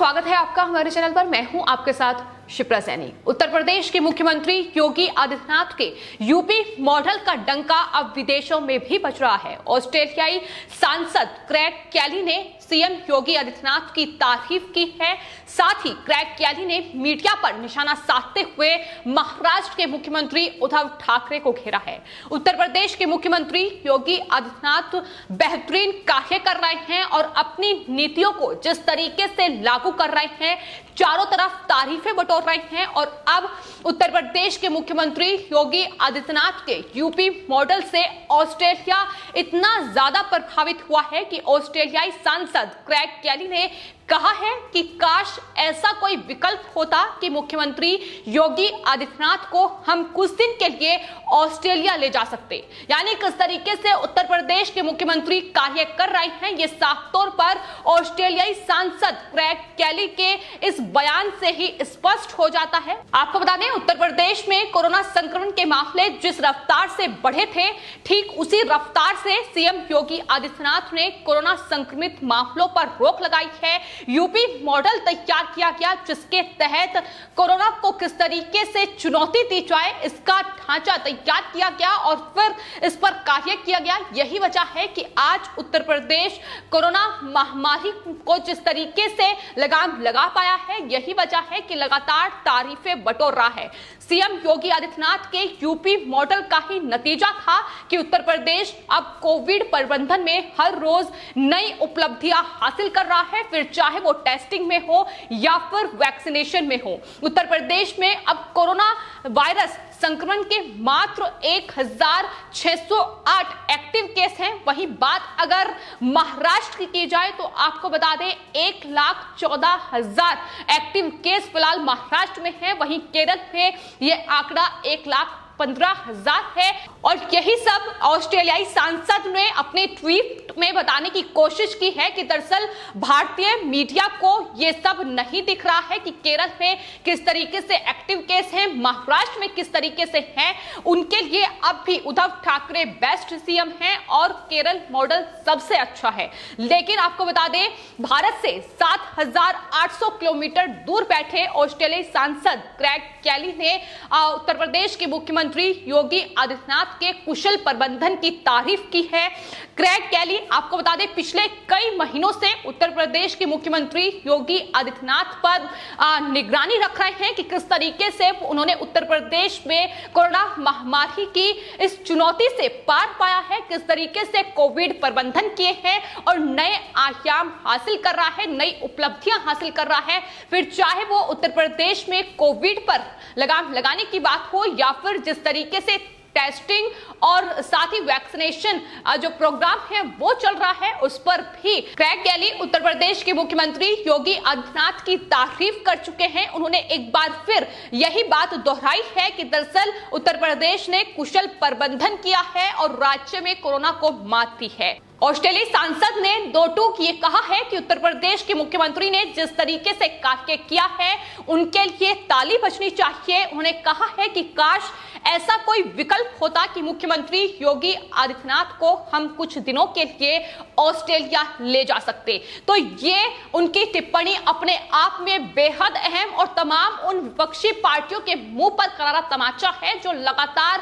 स्वागत है आपका हमारे चैनल पर। मैं हूं आपके साथ शिप्रा सैनी। उत्तर प्रदेश के मुख्यमंत्री योगी आदित्यनाथ के यूपी मॉडल का डंका अब विदेशों में भी बज रहा है। ऑस्ट्रेलियाई सांसद क्रैग कैली ने सीएम योगी आदित्यनाथ की तारीफ की है। साथ ही क्रैग कैली ने मीडिया पर निशाना साधते हुए महाराष्ट्र के मुख्यमंत्री उद्धव ठाकरे को घेरा है। उत्तर प्रदेश के मुख्यमंत्री योगी आदित्यनाथ बेहतरीन कार्य कर रहे हैं और अपनी नीतियों को जिस तरीके से लागू कर रहे हैं, चारों तरफ तारीफें बटोर रहे हैं। और अब उत्तर प्रदेश के मुख्यमंत्री योगी आदित्यनाथ के यूपी मॉडल से ऑस्ट्रेलिया इतना ज्यादा प्रभावित हुआ है कि ऑस्ट्रेलियाई सांसद क्रैग कैली ने कहा है कि काश ऐसा कोई विकल्प होता कि मुख्यमंत्री योगी आदित्यनाथ को हम कुछ दिन के लिए ऑस्ट्रेलिया ले जा सकते। यानी किस तरीके से उत्तर प्रदेश के मुख्यमंत्री कार्य कर रहे हैं, ये साफ तौर पर ऑस्ट्रेलियाई सांसद क्रैग कैली के इस बयान से ही स्पष्ट हो जाता है। आपको बता दें, उत्तर प्रदेश में कोरोना संक्रमण के मामले जिस रफ्तार से बढ़े थे, ठीक उसी रफ्तार से सीएम योगी आदित्यनाथ ने कोरोना संक्रमित मामलों पर रोक लगाई है। यूपी मॉडल तैयार किया गया जिसके तहत कोरोना को किस तरीके से चुनौती दी जाए, इसका ढांचा तैयार किया गया और फिर इस पर कार्य किया गया। यही वजह है कि आज उत्तर प्रदेश कोरोना महामारी को जिस तरीके से लगाम लगा पाया है, यही वजह है कि लगातार तारीफें बटोर रहा है। सीएम योगी आदित्यनाथ के यूपी मॉडल का ही नतीजा था कि उत्तर प्रदेश अब कोविड प्रबंधन में हर रोज नई उपलब्धियां हासिल कर रहा है, फिर चाहे वो टेस्टिंग में हो या फिर वैक्सीनेशन में हो। उत्तर प्रदेश में अब कोरोना वायरस संक्रमण के मात्र 1608 एक्टिव केस हैं। वहीं बात अगर महाराष्ट्र की जाए तो आपको बता दें 1,14,000 एक्टिव केस फिलहाल महाराष्ट्र में है। वहीं केरल में यह आंकड़ा 1,15,000 है। और यही सब ऑस्ट्रेलियाई सांसद ने अपने ट्वीट में बताने की कोशिश की है कि दरअसल भारतीय मीडिया को यह सब नहीं दिख रहा है कि केरल में किस तरीके से एक्टिव केस हैं, महाराष्ट्र में किस तरीके से हैं। उनके लिए अब भी उद्धव ठाकरे बेस्ट सीएम हैं और केरल मॉडल सबसे अच्छा है। लेकिन आपको बता दें, भारत से 7,800 किलोमीटर दूर बैठे ऑस्ट्रेलियाई सांसद क्रैग कैली ने उत्तर प्रदेश के मुख्यमंत्री योगी आदित्यनाथ के कुशल प्रबंधन की तारीफ की है। क्रैग कैली आपको बता दें, पिछले कई महीनों से उत्तर प्रदेश के मुख्यमंत्री योगी आदित्यनाथ पर निगरानी रख रहे हैं कि किस तरीके से उन्होंने उत्तर प्रदेश में कोरोना महामारी की इस चुनौती से पार पाया है, किस तरीके से कोविड प्रबंधन किए हैं और नए आयाम हासिल कर रहा है, नई उपलब्धियां हासिल कर रहा है। फिर चाहे वो उत्तर प्रदेश में कोविड पर लगाम लगाने की बात हो या फिर जिस तरीके से टेस्टिंग और साथ ही वैक्सीनेशन जो प्रोग्राम है वो चल रहा है, उस पर भी क्रैग कैली उत्तर प्रदेश के मुख्यमंत्री योगी आदित्यनाथ की तारीफ कर चुके हैं। उन्होंने एक बार फिर यही बात दोहराई है कि दरअसल उत्तर प्रदेश ने कुशल प्रबंधन किया है और राज्य में कोरोना को मात दी है। ऑस्ट्रेलियाई सांसद ने दो टूक ये कहा है कि उत्तर प्रदेश के मुख्यमंत्री ने जिस तरीके से कार्य किया है उनके लिए ताली बजनी चाहिए। उन्होंने कहा है कि काश ऐसा कोई विकल्प होता कि मुख्यमंत्री योगी आदित्यनाथ को हम कुछ दिनों के लिए ऑस्ट्रेलिया ले जा सकते। तो ये उनकी टिप्पणी अपने आप में बेहद अहम और तमाम उन विपक्षी पार्टियों के मुंह पर करारा तमाचा है जो लगातार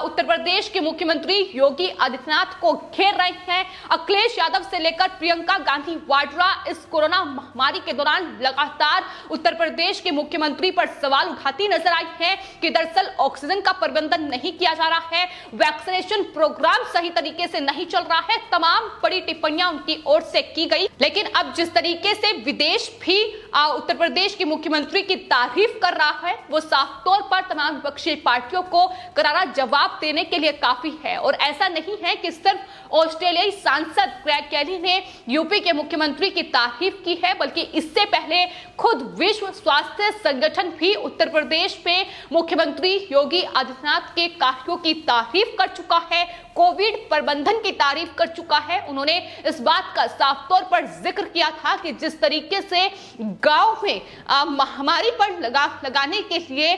उत्तर प्रदेश के मुख्यमंत्री योगी आदित्यनाथ को घेर रहे हैं। अखिलेश यादव से लेकर प्रियंका गांधी वाड्रा इस कोरोना महामारी के दौरान लगातार उत्तर प्रदेश के मुख्यमंत्री पर सवाल उठाती नजर आई है कि दरअसल ऑक्सीजन का प्रबंधन नहीं किया जा रहा है, वैक्सीनेशन प्रोग्राम सही तरीके से नहीं चल रहा है। तमाम बड़ी टिप्पणियां उनकी ओर से की गई। लेकिन अब जिस तरीके से विदेश भी उत्तर प्रदेश के मुख्यमंत्री की तारीफ कर रहा है, वो साफ तौर पर तमाम विपक्षी पार्टियों को करारा जवाब देने के लिए काफी है। और ऐसा नहीं है कि सिर्फ ऑस्ट्रेलियाई सांसद क्रैग कैली ने यूपी के मुख्यमंत्री की तारीफ की है, बल्कि इससे पहले खुद विश्व स्वास्थ्य संगठन भी उत्तर प्रदेश में मुख्यमंत्री योगी आदित्यनाथ के कार्यों की तारीफ कर चुका है, कोविड प्रबंधन की तारीफ कर चुका है। उन्होंने इस बात का साफ तौर पर जिक्र किया था कि जिस तरीके से गांव में महामारी पर लगाने के लिए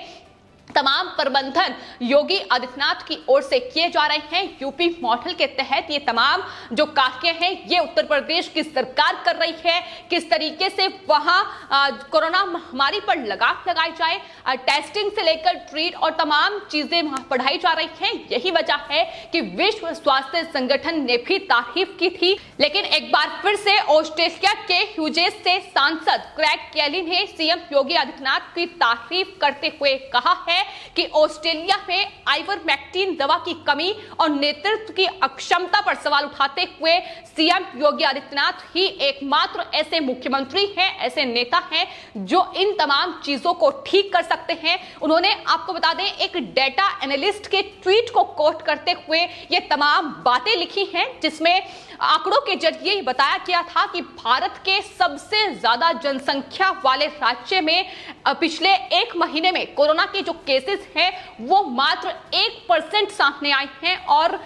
तमाम प्रबंधन योगी आदित्यनाथ की ओर से किए जा रहे हैं। यूपी मॉडल के तहत ये तमाम जो कार्य हैं ये उत्तर प्रदेश की सरकार कर रही है। किस तरीके से वहां कोरोना महामारी पर लगाम लगाई जाए, टेस्टिंग से लेकर ट्रीट और तमाम चीजें वहां बढ़ाई जा रही हैं। यही वजह है कि विश्व स्वास्थ्य संगठन ने भी तारीफ की थी। लेकिन एक बार फिर से ऑस्ट्रेलिया के ह्यूजेस से सांसद क्रेग केली ने सीएम योगी आदित्यनाथ की तारीफ करते हुए कहा है कि ऑस्ट्रेलिया में आइवरमेक्टिन दवा की कमी और नेतृत्व की अक्षमता पर सवाल उठाते हुए सीएम योगी आदित्यनाथ ही एकमात्र ऐसे मुख्यमंत्री हैं, ऐसे नेता हैं जो इन तमाम चीजों को ठीक कर सकते हैं। उन्होंने आपको बता दें एक डेटा एनालिस्ट के ट्वीट को कोट करते हुए ये तमाम बातें लिखी हैं, जिसमें आंकड़ों के जरिए बताया गया था कि भारत के सबसे ज्यादा जनसंख्या वाले राज्य में पिछले एक महीने में कोरोना के जो केसेस हैं वो मात्र 1% सामने आए हैं और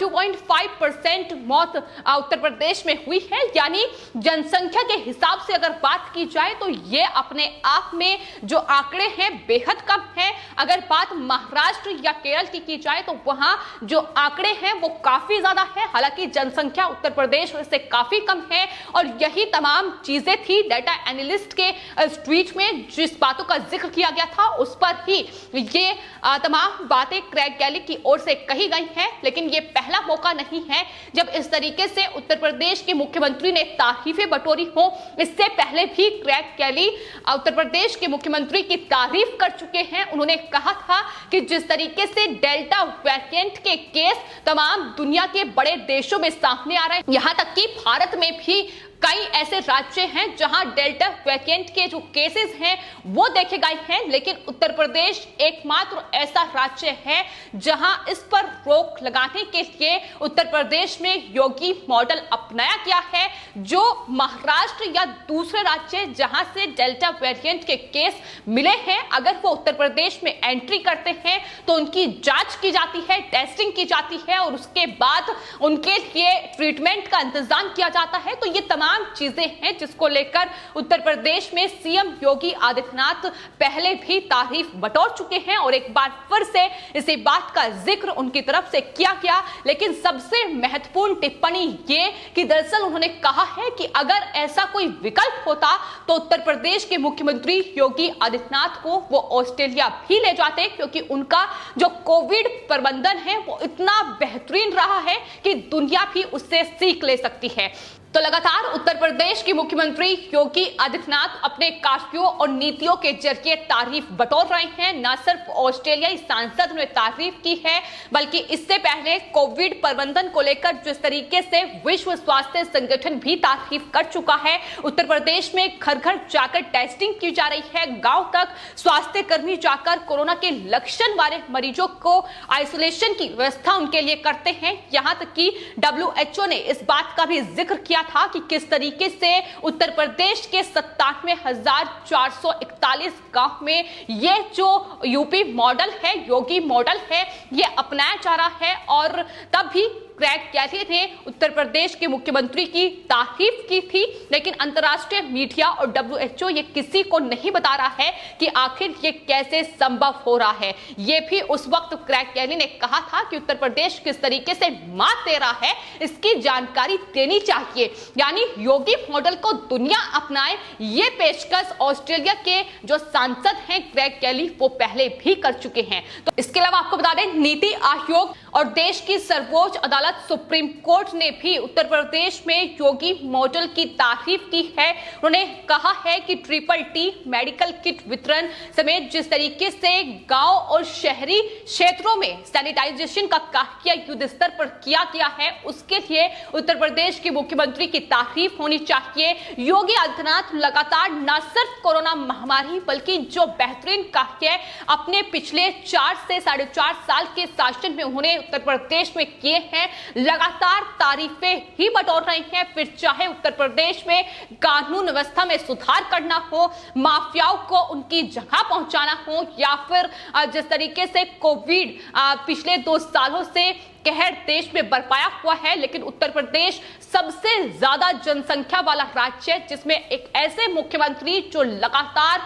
2.5% मौत उत्तर प्रदेश में हुई है। यानी जनसंख्या के हिसाब से अगर बात की जाए तो ये अपने आप में जो आंकड़े हैं बेहद कम है। अगर बात महाराष्ट्र या केरल की जाए तो वहां जो आंकड़े हैं वो काफी ज्यादा है, हालांकि जनसंख्या उत्तर प्रदेश से काफी कम है। और यही तमाम चीजें थी डेटा एनालिस्ट के ट्वीट में जिस बातों का जिक्र किया गया था उस पर ही ये तमाम बातें क्रेग केली की ओर से कही गई हैं। लेकिन ये पहला मौका नहीं है जब इस तरीके से उत्तर प्रदेश के मुख्यमंत्री ने तारीफें बटोरी हो। इससे पहले भी क्रेग केली उत्तर प्रदेश के मुख्यमंत्री की तारीफ कर चुके हैं। उन्होंने कहा था कि जिस तरीके से डेल्टा वेरिएंट के केस तमाम दुनिया के बड़े देशों में सामने आ रहे हैं, यहां तक कि भारत में भी कई ऐसे राज्य हैं जहां डेल्टा वेरिएंट के जो केसेस हैं वो देखे गए हैं। लेकिन उत्तर प्रदेश एकमात्र ऐसा राज्य है जहां इस पर रोक लगाने के लिए उत्तर प्रदेश में योगी मॉडल अपनाया गया है। जो महाराष्ट्र या दूसरे राज्य जहां से डेल्टा वेरिएंट के केस मिले हैं, अगर वो उत्तर प्रदेश में एंट्री करते हैं तो उनकी जांच की जाती है, टेस्टिंग की जाती है और उसके बाद उनके लिए ट्रीटमेंट का इंतजाम किया जाता है। तो ये तमाम चीजें हैं जिसको लेकर उत्तर प्रदेश में सीएम योगी आदित्यनाथ पहले भी तारीफ बटोर चुके हैं और एक बार फिर से इसी बात का जिक्र उनकी तरफ से किया गया। लेकिन सबसे महत्वपूर्ण टिप्पणी ये कि दरअसल उन्होंने कहा है कि अगर ऐसा कोई विकल्प होता तो उत्तर प्रदेश के मुख्यमंत्री योगी आदित्यनाथ को वो ऑस्ट्रेलिया भी ले जाते, क्योंकि उनका जो कोविड प्रबंधन है वो इतना बेहतरीन रहा है कि दुनिया भी उससे सीख ले सकती है। तो लगातार उत्तर प्रदेश के मुख्यमंत्री योगी आदित्यनाथ अपने कार्यों और नीतियों के जरिए तारीफ बटोर रहे हैं। न सिर्फ ऑस्ट्रेलियाई सांसद ने तारीफ की है बल्कि इससे पहले कोविड प्रबंधन को लेकर जिस तरीके से विश्व स्वास्थ्य संगठन भी तारीफ कर चुका है। उत्तर प्रदेश में घर घर जाकर टेस्टिंग की जा रही है, गांव तक स्वास्थ्य कर्मी जाकर कोरोना के लक्षण वाले मरीजों को आइसोलेशन की व्यवस्था उनके लिए करते हैं। यहां तक कि WHO ने इस बात का भी जिक्र किया था कि किस तरीके से उत्तर प्रदेश के 97,441 गांव में ये जो यूपी मॉडल है, योगी मॉडल है, ये अपनाया जा रहा है। और तब भी क्रेग केली ने उत्तर प्रदेश के मुख्यमंत्री की तारीफ की थी। लेकिन अंतर्राष्ट्रीय मीडिया और WHO ये किसी को नहीं बता रहा है कि आखिर ये कैसे संभव हो रहा है। ये भी उस वक्त क्रेग केली ने कहा था कि उत्तर प्रदेश किस तरीके से मात दे रहा है इसकी जानकारी देनी चाहिए। यानी योगी मॉडल को दुनिया अपनाए, ये पेशकश ऑस्ट्रेलिया के जो सांसद हैं क्रेग केली वो पहले भी कर चुके हैं। तो इसके अलावा आपको बता दें नीति आयोग और देश की सर्वोच्च अदालत सुप्रीम कोर्ट ने भी उत्तर प्रदेश में योगी मॉडल की तारीफ की है। उन्होंने कहा है कि TTT मेडिकल किट वितरण समेत जिस तरीके से गांव और शहरी क्षेत्रों में सैनिटाइजेशन का कार्य युद्ध स्तर पर किया गया है उसके लिए उत्तर प्रदेश के मुख्यमंत्री की तारीफ होनी चाहिए। योगी आदित्यनाथ लगातार न सिर्फ कोरोना महामारी बल्कि जो बेहतरीन कार्य अपने पिछले 4 से 4.5 साल के शासन में उन्होंने उत्तर प्रदेश में किए हैं, लगातार तारीफें ही बटोर रहे हैं। फिर चाहे उत्तर प्रदेश में कानून व्यवस्था में सुधार करना हो, माफियाओं को उनकी जगह पहुंचाना हो, या फिर जिस तरीके से कोविड पिछले 2 सालों से कहर देश में बरपाया हुआ है, लेकिन उत्तर प्रदेश सबसे ज्यादा जनसंख्या वाला राज्य है, जिसमें एक ऐसे मुख्यमंत्री जो लगातार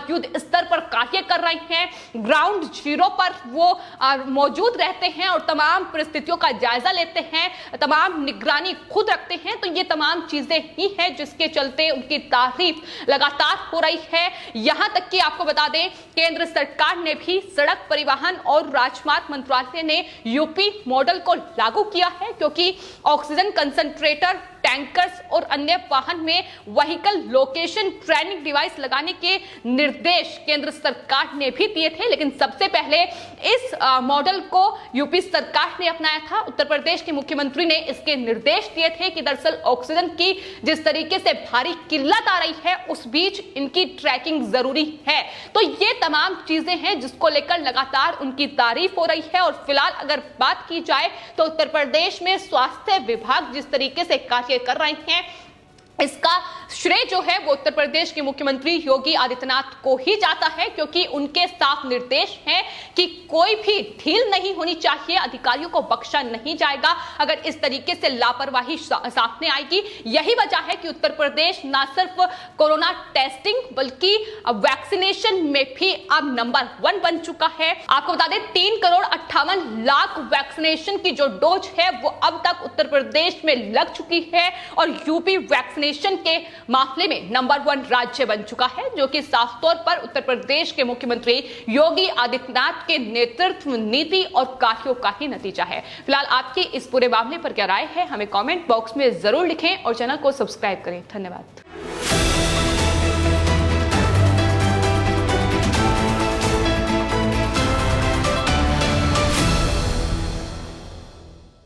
युद्ध स्तर पर कार्य कर रहे हैं, ग्राउंड जीरो पर वो मौजूद रहते हैं और तमाम परिस्थितियों का जायजा लेते हैं, तमाम निगरानी खुद रखते हैं। तो ये तमाम चीजें ही हैं जिसके चलते उनकी तारीफ लगातार हो रही है। यहां तक कि आपको बता दें, केंद्र सरकार ने भी सड़क परिवहन और राजमार्ग मंत्रालय ने यूपी मॉडल को लागू किया है, क्योंकि ऑक्सीजन कंसंट्रेटर, टैंकर्स और अन्य वाहन में व्हीकल लोकेशन ट्रेनिंग डिवाइस लगाने के निर्देश केंद्र सरकार ने भी दिए थे। लेकिन सबसे पहले इस मॉडल को यूपी सरकार ने अपनाया था। उत्तर प्रदेश के मुख्यमंत्री ने इसके निर्देश दिए थे कि दरअसल ऑक्सीजन की जिस तरीके से भारी किल्लत आ रही है, उस बीच इनकी ट्रैकिंग जरूरी है। तो ये तमाम चीजें हैं जिसको लेकर लगातार उनकी तारीफ हो रही है। और फिलहाल अगर बात की जाए तो उत्तर प्रदेश में स्वास्थ्य विभाग जिस तरीके से कार्य कर रहे हैं, इसका श्रेय जो है वो उत्तर प्रदेश के मुख्यमंत्री योगी आदित्यनाथ को ही जाता है, क्योंकि उनके साफ निर्देश हैं कि कोई भी ढील नहीं होनी चाहिए, अधिकारियों को बख्शा नहीं जाएगा अगर इस तरीके से लापरवाही सामने आएगी। यही वजह है कि उत्तर प्रदेश न सिर्फ कोरोना टेस्टिंग बल्कि वैक्सीनेशन में भी अब नंबर 1 बन चुका है। आपको बता दें 3,58,00,000 वैक्सीनेशन की जो डोज है वो अब तक उत्तर प्रदेश में लग चुकी है और यूपी वैक्सीनेशन के मामले में नंबर 1 राज्य बन चुका है, जो कि साफ तौर पर उत्तर प्रदेश के मुख्यमंत्री योगी आदित्यनाथ के नेतृत्व, नीति और कार्यों का ही नतीजा है। फिलहाल आपकी इस पूरे मामले पर क्या राय है, हमें कमेंट बॉक्स में जरूर लिखें और चैनल को सब्सक्राइब करें। धन्यवाद।